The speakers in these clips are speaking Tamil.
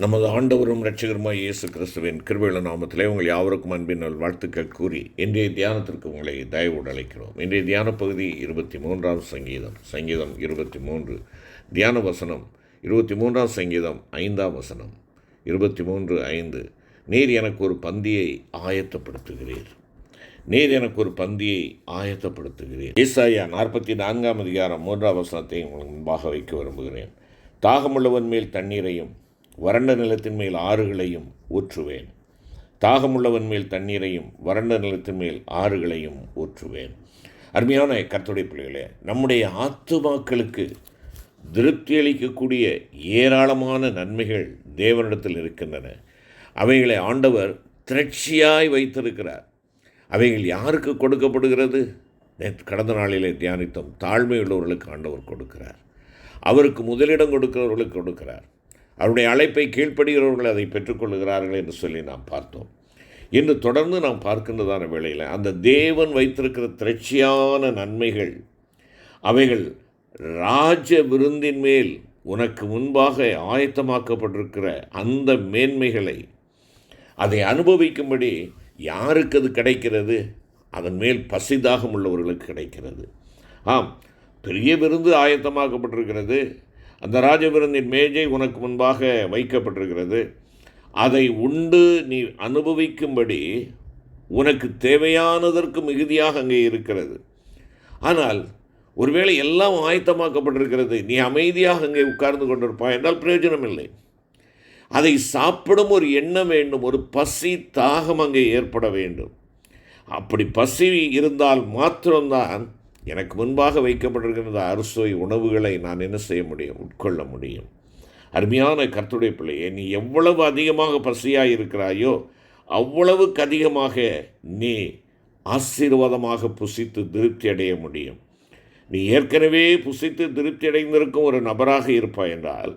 நமது ஆண்டவரும் இரட்சகருமாய் இயேசு கிறிஸ்துவின் கிருபையுள்ள நாமத்திலே உங்கள் யாவருக்கும் அன்பின் வாழ்த்துக்கள் கூறி இன்றைய தியானத்திற்கு உங்களை தயவோடு அழைக்கிறோம். இன்றைய தியான பகுதி 23ஆம் சங்கீதம் 23 தியான வசனம் 23ஆம் சங்கீதம் 5ஆம் வசனம் 23:5. நீர் எனக்கு ஒரு பந்தியை ஆயத்தப்படுத்துகிறீர். நீர் எனக்கு ஒரு பந்தியை ஆயத்தப்படுத்துகிறீர். ஏசாயா 44ஆம் அதிகாரம் 3ஆம் வசனத்தை உங்களுக்கு முன்பாக வைக்க விரும்புகிறேன். தாகமுள்ளவன் மேல் தண்ணீரையும் வறண்ட நிலத்தின் மேல் ஆறுகளையும் ஊற்றுவேன். தாகமுள்ளவன் மேல் தண்ணீரையும் வறண்ட நிலத்தின் மேல் ஆறுகளையும் ஊற்றுவேன். அருமையான கர்த்தருடைய பிள்ளைகளே, நம்முடைய ஆத்துமாக்களுக்கு திருப்தி அளிக்கக்கூடிய ஏராளமான நன்மைகள் தேவனிடத்தில் இருக்கின்றன. அவைகளை ஆண்டவர் திரட்சியாய் வைத்திருக்கிறார். அவைகள் யாருக்கு கொடுக்கப்படுகிறது? கடந்த நாளிலே தியானித்தோம். தாழ்மை உள்ளவர்களுக்கு ஆண்டவர் கொடுக்கிறார். அவருக்கு முதலிடம் கொடுக்கிறவர்களுக்கு கொடுக்கிறார். அவருடைய அழைப்பை கீழ்ப்படுகிறவர்கள் அதை பெற்றுக்கொள்கிறார்கள் என்று சொல்லி நாம் பார்த்தோம். இன்று தொடர்ந்து நாம் பார்க்கின்றதான வேளையில் அந்த தேவன் வைத்திருக்கிற திரட்சியான நன்மைகள், அவைகள் ராஜ விருந்தின் மேல் உனக்கு முன்பாக ஆயத்தமாக்கப்பட்டிருக்கிற அந்த மேன்மைகளை அதை அனுபவிக்கும்படி யாருக்கு அது கிடைக்கிறது? அதன் மேல் பசிதாகம் உள்ளவர்களுக்கு கிடைக்கிறது. ஆம், பெரிய விருந்து ஆயத்தமாக்கப்பட்டிருக்கிறது. அந்த ராஜவிருந்தின் மேஜை உனக்கு முன்பாக வைக்கப்பட்டிருக்கிறது. அதை உண்டு நீ அனுபவிக்கும்படி உனக்கு தேவையானதற்கு மிகுதியாக அங்கே இருக்கிறது. ஆனால் ஒருவேளை எல்லாம் ஆயத்தமாக்கப்பட்டிருக்கிறது, நீ அமைதியாக அங்கே உட்கார்ந்து கொண்டிருப்பாய் என்றால் பிரயோஜனம் இல்லை. அதை சாப்பிடும் ஒரு எண்ணம் வேண்டும், ஒரு பசி தாகம் அங்கே ஏற்பட வேண்டும். அப்படி பசி இருந்தால் மாத்திரம்தான் எனக்கு முன்பாக வைக்கப்பட்டிருக்கிற அறுசுவை உணவுகளை நான் என்ன செய்ய முடியும்? உட்கொள்ள முடியும். அருமையான கர்த்தருடைய பிள்ளையே, நீ எவ்வளவு அதிகமாக பசியாக இருக்கிறாயோ அவ்வளவுக்கு அதிகமாக நீ ஆசீர்வாதமாக புசித்து திருப்தி அடைய முடியும். நீ ஏற்கனவே புசித்து திருப்தி அடைந்திருக்கும் ஒரு நபராக இருப்பாய் என்றால்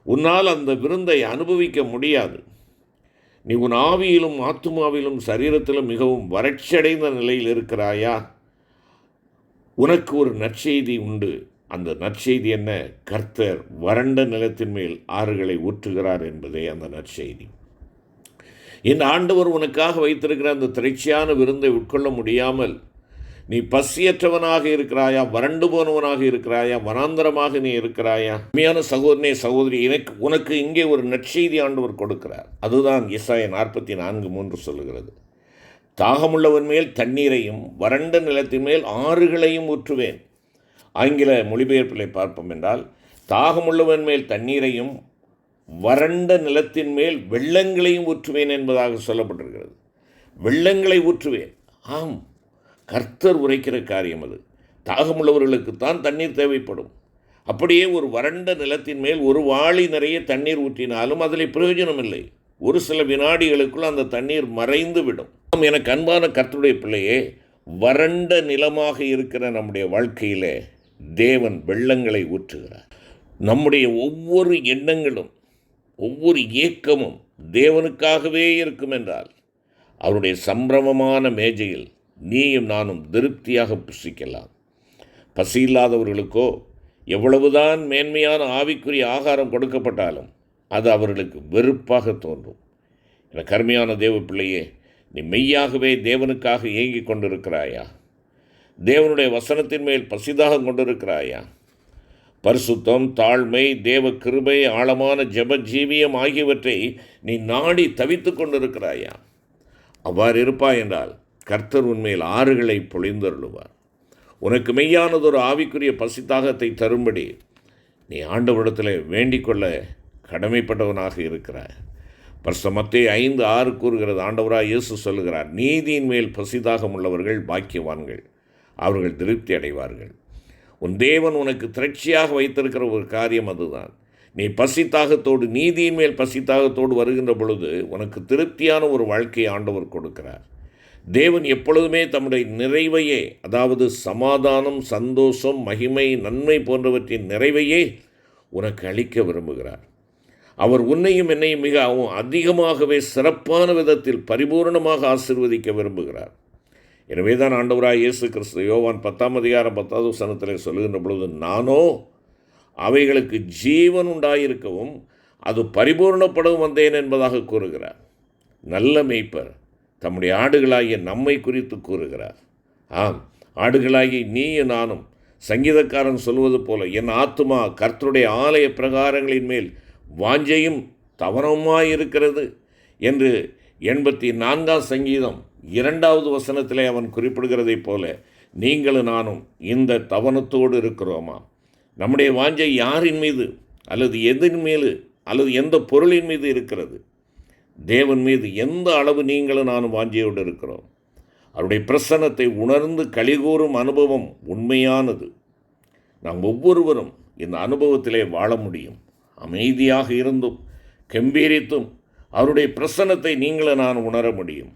உன்னால் அந்த விருந்தை அனுபவிக்க முடியாது. நீ உன் ஆவியிலும் ஆத்துமாவிலும் சரீரத்திலும் மிகவும் வறட்சியடைந்த நிலையில் இருக்கிறாயா? உனக்கு ஒரு நற்செய்தி உண்டு. அந்த நற்செய்தி என்ன? கர்த்தர் வறண்ட நிலத்தின் மேல் ஆறுகளை ஊற்றுகிறார் என்பதே அந்த நற்செய்தி. இந்த ஆண்டவர் உனக்காக வைத்திருக்கிற அந்த திரட்சியான விருந்தை உட்கொள்ள முடியாமல் நீ பசியற்றவனாக இருக்கிறாயா? வறண்டு போனவனாக இருக்கிறாயா? வனாந்தரமாக நீ இருக்கிறாயா? உண்மையான சகோதரனே, சகோதரி, உனக்கு இங்கே ஒரு நற்செய்தி ஆண்டவர் கொடுக்கிறார். அதுதான் ஏசாயா 44:3 சொல்லுகிறது. தாகமுள்ளவன் மேல் தண்ணீரையும் வறண்ட நிலத்தின் மேல் ஆறுகளையும் ஊற்றுவேன். ஆங்கில மொழிபெயர்ப்பிலை பார்ப்போம் என்றால், தாகமுள்ளவன் மேல் தண்ணீரையும் வறண்ட நிலத்தின் மேல் வெள்ளங்களையும் ஊற்றுவேன் என்பதாக சொல்லப்பட்டிருக்கிறது. வெள்ளங்களை ஊற்றுவேன். ஆம், கர்த்தர் உரைக்கிற காரியம் அது. தாகமுள்ளவர்களுக்குத்தான் தண்ணீர் தேவைப்படும். அப்படியே ஒரு வறண்ட நிலத்தின் மேல் ஒரு வாளி நிறைய தண்ணீர் ஊற்றினாலும் அதில் பிரயோஜனம் இல்லை. ஒரு சில வினாடிகளுக்குள் அந்த தண்ணீர் மறைந்து விடும். எனக்கு அன்பான கர்த்தருடைய பிள்ளையே, வறண்ட நிலமாக இருக்கிற நம்முடைய வாழ்க்கையிலே தேவன் வெள்ளங்களை ஊற்றுகிறார். நம்முடைய ஒவ்வொரு எண்ணங்களும் ஒவ்வொரு ஏக்கமும் தேவனுக்காகவே இருக்கும் என்றால் அவருடைய சம்பிரமமான மேஜையில் நீயும் நானும் திருப்தியாக புசிக்கலாம். பசி இல்லாதவர்களுக்கோ எவ்வளவுதான் மேன்மையான ஆவிக்குரிய ஆகாரம் கொடுக்கப்பட்டாலும் அது அவர்களுக்கு வெறுப்பாக தோன்றும். எனக்கு அருமையான தேவ பிள்ளையே, நீ மெய்யாகவே தேவனுக்காக ஏங்கி கொண்டிருக்கிறாயா? தேவனுடைய வசனத்தின் மேல் பசிதாக கொண்டிருக்கிறாயா? பரிசுத்தம், தாழ்மை, தேவ கிருபை, ஆழமான ஜெப ஜீவியம் ஆகியவற்றை நீ நாடி தவித்து கொண்டிருக்கிறாயா? அவ்வாறு இருப்பாய் என்றால் கர்த்தர் உன்மேல் ஆறுகளை பொழிந்தருளுவார். உனக்கு மெய்யானதொரு ஆவிக்குரிய பசித்தாகத்தை தரும்படி நீ ஆண்டவரிடத்தில் வேண்டிக் கொள்ள கடமைப்பட்டவனாக இருக்கிறாய். பரிசுத்த மத்தேயு 5:6 கூறுகிறது. ஆண்டவராக இயேசு சொல்லுகிறார், நீதியின் மேல் பசிதாகம் உள்ளவர்கள் பாக்கியவான்கள், அவர்கள் திருப்தி அடைவார்கள். உன் தேவன் உனக்கு திரட்சியாக வைத்திருக்கிற ஒரு காரியம் அதுதான். நீ பசித்தாகத்தோடு, நீதியின் மேல் பசித்தாகத்தோடு வருகின்ற பொழுது உனக்கு திருப்தியான ஒரு வாழ்க்கையை ஆண்டவர் கொடுக்கிறார். தேவன் எப்பொழுதுமே தம்முடைய நிறைவையே, அதாவது சமாதானம், சந்தோஷம், மகிமை, நன்மை போன்றவற்றின் நிறைவையே உனக்கு அளிக்க விரும்புகிறார். அவர் உன்னையும் என்னையும் மிக அதிகமாகவே சிறப்பான விதத்தில் பரிபூர்ணமாக ஆசீர்வதிக்க விரும்புகிறார். எனவே தான் ஆண்டவராய் இயேசு கிறிஸ்து யோவான் 10ஆம் அதிகாரம் 10வது வசனத்தில் சொல்லுகின்ற பொழுது, நானோ அவைகளுக்கு ஜீவன் உண்டாயிருக்கவும் அது பரிபூர்ணப்படவும் வந்தேன் என்பதாக கூறுகிறார். நல்ல மேய்ப்பர் தம்முடைய ஆடுகளாகிய நம்மை குறித்து கூறுகிறார். ஆம், ஆடுகளாகி நீயும் நானும் சங்கீதக்காரன் சொல்வது போல, என் ஆத்துமா கர்த்தருடைய ஆலய பிரகாரங்களின் மேல் வாஞ்சையும் தவனமாயிருக்கிறது என்று 84 சங்கீதம் 2வது வசனத்திலே அவன் குறிப்பிடுகிறதைப் போல நீங்களும் நானும் இந்த தவனத்தோடு இருக்கிறோமா? நம்முடைய வாஞ்சை யாரின் மீது அல்லது எதன் மீது அல்லது எந்த பொருளின் மீது இருக்கிறது? தேவன் மீது எந்த அளவு நீங்களும் நானும் வாஞ்சையோடு இருக்கிறோம்? அவருடைய பிரசன்னத்தை உணர்ந்து களிகூறும் அனுபவம் உண்மையானது. நாம் ஒவ்வொருவரும் இந்த அனுபவத்திலே வாழ முடியும். அமைதியாக இருந்தும் கம்பீரித்தும் அவருடைய பிரசன்னத்தை நீங்களும் நான் உணர முடியும்.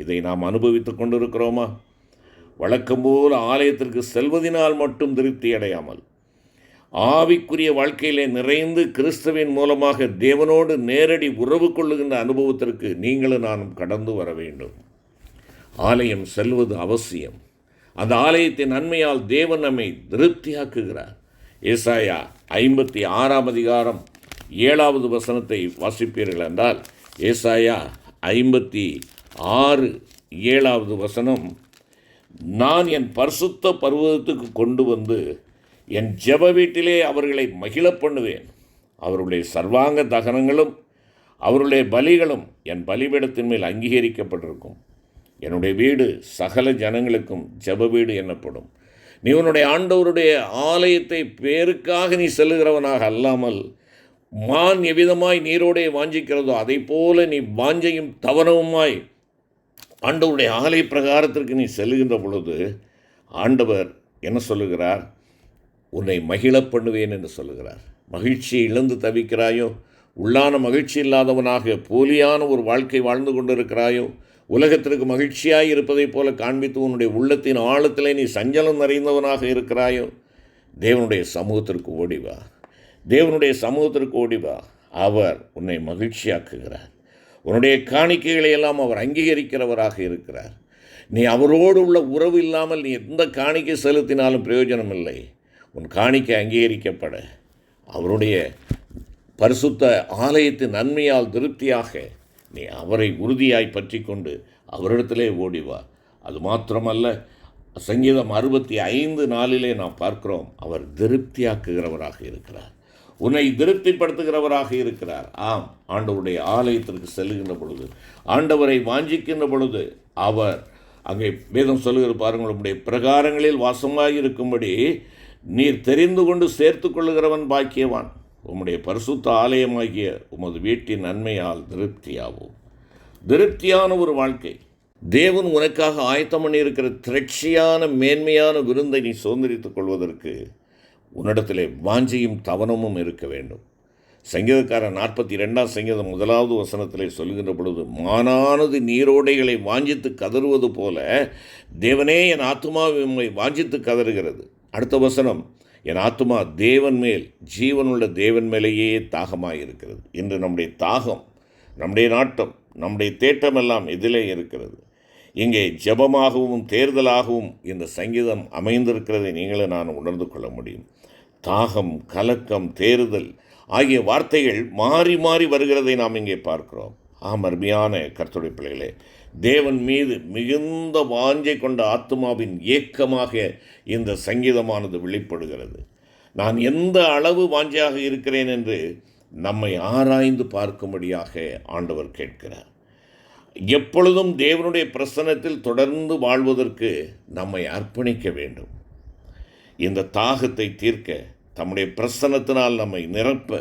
இதை நாம் அனுபவித்து கொண்டிருக்கிறோமா? வழக்கம்போல் ஆலயத்திற்கு செல்வதனால் மட்டும் திருப்தி அடையாமல் ஆவிக்குரிய வாழ்க்கையிலே நிறைந்து கிறிஸ்துவின் மூலமாக தேவனோடு நேரடி உறவு கொள்ளுகின்ற அனுபவத்திற்கு நீங்களும் நானும் கடந்து வர வேண்டும். ஆலயம் செல்வது அவசியம். அந்த ஆலயத்தின் நன்மையால் தேவன் நம்மை திருப்தியாக்குகிறார். ஏசாயா 56 அதிகாரம் 7வது வசனத்தை வாசிப்பீர்கள் என்றால், ஏசாயா 56 7வது வசனம், நான் என் பரிசுத்த பர்வதத்துக்கு கொண்டு வந்து என் ஜெப வீட்டிலே அவர்களை மகிழ பண்ணுவேன். அவருடைய சர்வாங்க தகனங்களும் அவருடைய பலிகளும் என் பலிபீடத்தின் மேல் அங்கீகரிக்கப்பட்டிருக்கும். என்னுடைய வீடு சகல ஜனங்களுக்கும் ஜெப வீடு எனப்படும். நீ உன்னுடைய ஆண்டவருடைய ஆலயத்தை பேருக்காக நீ செல்லுகிறவனாக அல்லாமல், மான் எவ்விதமாய் நீரோடே வாஞ்சிக்கிறதோ அதை போல நீ வாஞ்சையும் தவனவுமாய் ஆண்டவருடைய ஆலய பிரகாரத்திற்கு நீ செல்லுகின்ற பொழுது ஆண்டவர் என்ன சொல்லுகிறார்? உன்னை மகிழ பண்ணுவேன் என்று சொல்லுகிறார். மகிழ்ச்சியை இழந்து தவிக்கிறாயோ? உள்ளான மகிழ்ச்சி இல்லாதவனாக போலியான ஒரு வாழ்க்கை வாழ்ந்து கொண்டிருக்கிறாயோ? உலகத்திற்கு மகிழ்ச்சியாய் இருப்பதைப் போல காண்பித்து உன்னுடைய உள்ளத்தின் ஆழத்திலே நீ சஞ்சலம் நிறைந்தவனாக இருக்கிறாயோ? தேவனுடைய சமூகத்திற்கு ஓடிவா. தேவனுடைய சமூகத்திற்கு ஓடிவா. அவர் உன்னை மகிழ்ச்சியாக்குகிறார். உன்னுடைய காணிக்கைகளை எல்லாம் அவர் அங்கீகரிக்கிறவராக இருக்கிறார். நீ அவரோடு உள்ள உறவு இல்லாமல் நீ எந்த காணிக்கை செலுத்தினாலும் பிரயோஜனம் இல்லை. உன் காணிக்கை அங்கீகரிக்கப்பட அவருடைய பரிசுத்த ஆலயத்தின் நன்மையால் திருப்தியாக நீ அவரை உறுதியாய் பற்றி கொண்டு அவரிடத்திலே ஓடிவா. அது மாத்திரமல்ல, சங்கீதம் 65:4 நாம் பார்க்கிறோம், அவர் திருப்தியாக்குகிறவராக இருக்கிறார். உன்னை திருப்திப்படுத்துகிறவராக இருக்கிறார். ஆம், ஆண்டவருடைய ஆலயத்திற்கு செல்லுகின்ற பொழுது, ஆண்டவரை வாஞ்சிக்கின்ற பொழுது, அவர் அங்கே வேதம் சொல்லுகிற பாருங்கள், உம்முடைய பிரகாரங்களில் வாசமாயிருக்கும்படி நீர் தெரிந்து கொண்டு சேர்த்து கொள்ளுகிறவன் பாக்கியவான். உம்முடைய பரிசுத்த ஆலயமாகிய உமது வீட்டின் நன்மையால் திருப்தியாகும். திருப்தியான ஒரு வாழ்க்கை தேவன் உனக்காக ஆயத்தம் பண்ணியிருக்கிற திரட்சியான மேன்மையான விருந்தை நீ சுதந்திரித்துக் கொள்வதற்கு உன்னிடத்திலே வாஞ்சியும் தவனமும் இருக்க வேண்டும். சங்கீதக்காரன் 42 சங்கீதம் 1வது வசனத்திலே சொல்கின்ற பொழுது, மானானது நீரோடைகளை வாஞ்சித்து கதறுவது போல தேவனே என் ஆத்துமாவை உம்மை வாஞ்சித்து கதறுகிறது. அடுத்த வசனம், என் ஆத்துமா தேவன் மேல், ஜீவனுள்ள தேவன் மேலேயே தாகமாயிருக்கிறது. இன்று நம்முடைய தாகம், நம்முடைய நாட்டம், நம்முடைய தேட்டமெல்லாம் இதிலே இருக்கிறது. இங்கே ஜெபமாகவும் தேர்தலாகவும் இந்த சங்கீதம் அமைந்திருக்கிறதை நீங்களும் நான் உணர்ந்து கொள்ள முடியும். தாகம், கலக்கம், தேர்தல் ஆகிய வார்த்தைகள் மாறி மாறி வருகிறதை நாம் இங்கே பார்க்கிறோம். அருமையான கர்த்தருடைய பிள்ளைகளே, தேவன் மீது மிகுந்த வாஞ்சை கொண்ட ஆத்துமாவின் ஏக்கமாக இந்த சங்கீதமானது வெளிப்படுகிறது. நான் எந்த அளவு வாஞ்சையாக இருக்கிறேன் என்று நம்மை ஆராய்ந்து பார்க்கும்படியாக ஆண்டவர் கேட்கிறார். எப்பொழுதும் தேவனுடைய பிரசன்னத்தில் தொடர்ந்து வாழ்வதற்கு நம்மை அர்ப்பணிக்க வேண்டும். இந்த தாகத்தை தீர்க்க, தம்முடைய பிரசன்னத்தினால் நம்மை நிரப்ப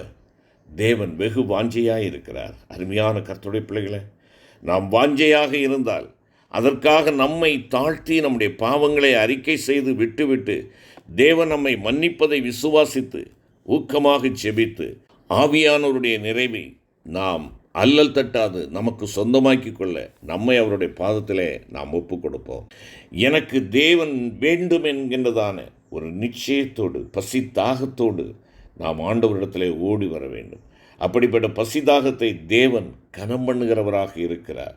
தேவன் வெகு வாஞ்சையாக இருக்கிறார். அருமையான கர்த்தருடைய பிள்ளைகளை, நாம் வாஞ்சையாக இருந்தால் அதற்காக நம்மை தாழ்த்தி நம்முடைய பாவங்களை அறிக்கை செய்து விட்டுவிட்டு தேவன் நம்மை மன்னிப்பதை விசுவாசித்து ஊக்கமாக செபித்து ஆவியானவருடைய நிறைவை நாம் அல்லல் தட்டாது நமக்கு சொந்தமாக்கி கொள்ள நம்மை அவருடைய பாதத்திலே நாம் ஒப்பு கொடுப்போம். எனக்கு தேவன் வேண்டும் என்கின்றதான ஒரு நிச்சயத்தோடு, பசி தாகத்தோடு நாம் ஆண்டவரிடத்திலே ஓடி வர வேண்டும். அப்படிப்பட்ட பசி தாகத்தை தேவன் கனம் பண்ணுகிறவராக இருக்கிறார்.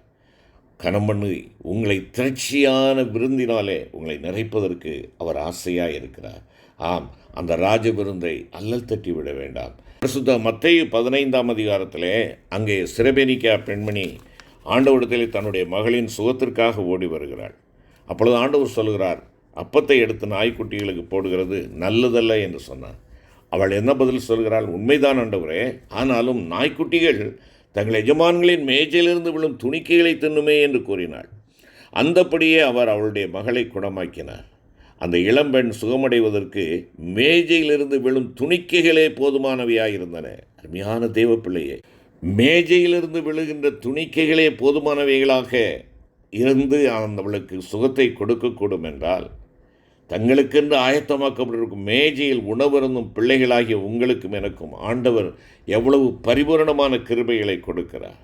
கனம் பண்ணி உங்களை திரட்சியான விருந்தினாலே உங்களை நிறைப்பதற்கு அவர் ஆசையாக இருக்கிறார். ஆம், அந்த ராஜ விருந்தை அல்லல் தட்டி விட வேண்டாம். பரிசுத்த மத்தேயு 15ஆம் அதிகாரத்திலே அங்கே சிரபெனிக்கா பெண்மணி ஆண்டவரிடத்திலே தன்னுடைய மகளின் சுகத்திற்காக ஓடி வருகிறாள். அப்பொழுது ஆண்டவர் சொல்கிறார், அப்பத்தை எடுத்து நாய்க்குட்டிகளுக்கு போடுகிறது நல்லதல்ல என்று சொன்னார். அவள் என்ன பதில் சொல்கிறாள்? உண்மைதான் ஆண்டவரே, ஆனாலும் நாய்க்குட்டிகள் தங்கள் எஜமான்களின் மேஜையிலிருந்து விழும் துணிக்கைகளை தின்னுமே என்று கூறினாள். அந்தபடியே அவர் அவளுடைய மகளை குணமாக்கினார். அந்த இளம்பெண் சுகமடைவதற்கு மேஜையிலிருந்து விழும் துணிக்கைகளே போதுமானவையாயிருந்தன. அருமையான தேவ பிள்ளையே, மேஜையிலிருந்து விழுகின்ற துணிக்கைகளே போதுமானவைகளாக இருந்து அவளுக்கு சுகத்தை கொடுக்கக்கூடும் என்றால், தங்களுக்கென்று ஆயத்தமாக்கப்பட்டிருக்கும் மேஜையில் உணவருந்தும் பிள்ளைகளாகிய உங்களுக்கும் எனக்கும் ஆண்டவர் எவ்வளவு பரிபூரணமான கிருபைகளை கொடுக்கிறார்,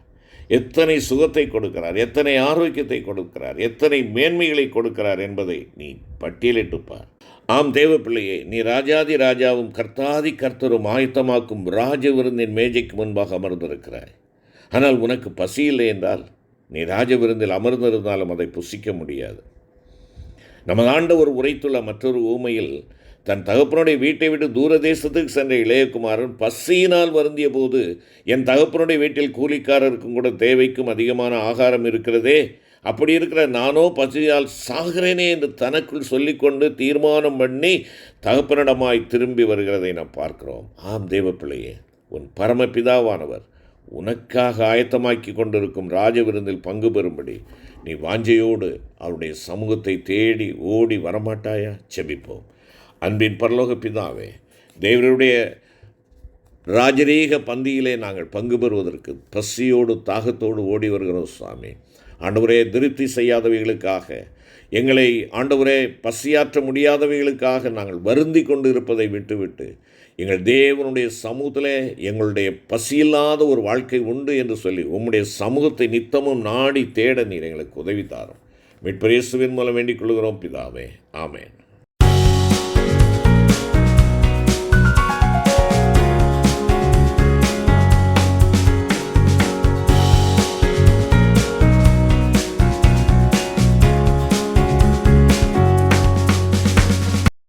எத்தனை சுகத்தை கொடுக்கிறார், எத்தனை ஆரோக்கியத்தை கொடுக்கிறார், எத்தனை மேன்மைகளை கொடுக்கிறார் என்பதை நீ பட்டியலிட்டுப்பார். ஆம் தேவ பிள்ளையே, நீ ராஜாதி ராஜாவும் கர்த்தாதி கர்த்தரும் ஆயத்தமாக்கும் ராஜ விருந்தின் மேஜைக்கு முன்பாக அமர்ந்திருக்கிறாய். ஆனால் உனக்கு பசி இல்லை என்றால் நீ ராஜ விருந்தில் அமர்ந்திருந்தாலும் அதை புசிக்க முடியாது. நமது ஆண்டவர் உரைத்துள்ள மற்றொரு ஊமையில், தன் தகப்பனுடைய வீட்டை விட்டு தூர தேசத்துக்கு சென்ற இளையகுமாரன் பசியினால் வருந்திய போது, என் தகப்பனுடைய வீட்டில் கூலிக்காரருக்கும் கூட தேவைக்கும் அதிகமான ஆகாரம் இருக்கிறதே, அப்படி இருக்கிற நானோ பசியால் சாகிறேனே என்று தனக்குள் சொல்லிக்கொண்டு தீர்மானம் பண்ணி தகப்பனிடமாய் திரும்பி வருகிறதை நாம் பார்க்கிறோம். ஆம் தேவ பிள்ளையே, உன் பரமபிதாவானவர் உனக்காக ஆயத்தமாக்கி கொண்டிருக்கும் ராஜ விருந்தில் பங்கு பெறும்படி நீ வாஞ்சையோடு அவருடைய சமூகத்தை தேடி ஓடி வரமாட்டாயா? செபிப்போம். அன்பின் பரலோக பிதாவே, தேவருடைய ராஜரீக பந்தியிலே நாங்கள் பங்கு பெறுவதற்கு பசியோடு தாகத்தோடு ஓடி வருகிறோம் சுவாமி. ஆண்டவரே, திருப்தி செய்யாதவைகளுக்காக, எங்களை ஆண்டவரே பசியாற்ற முடியாதவைகளுக்காக நாங்கள் வருந்தி கொண்டு இருப்பதை விட்டுவிட்டு, எங்கள் தேவனுடைய சமூகத்திலே எங்களுடைய பசியில்லாத ஒரு வாழ்க்கை உண்டு என்று சொல்லி உம்முடைய சமூகத்தை நித்தமும் நாடி தேட நீர் எங்களுக்கு உதவி தாரும். மீட்பர் இயேசுவின் மூலம் வேண்டிக் கொள்கிறோம் பிதாவே. ஆமேன்.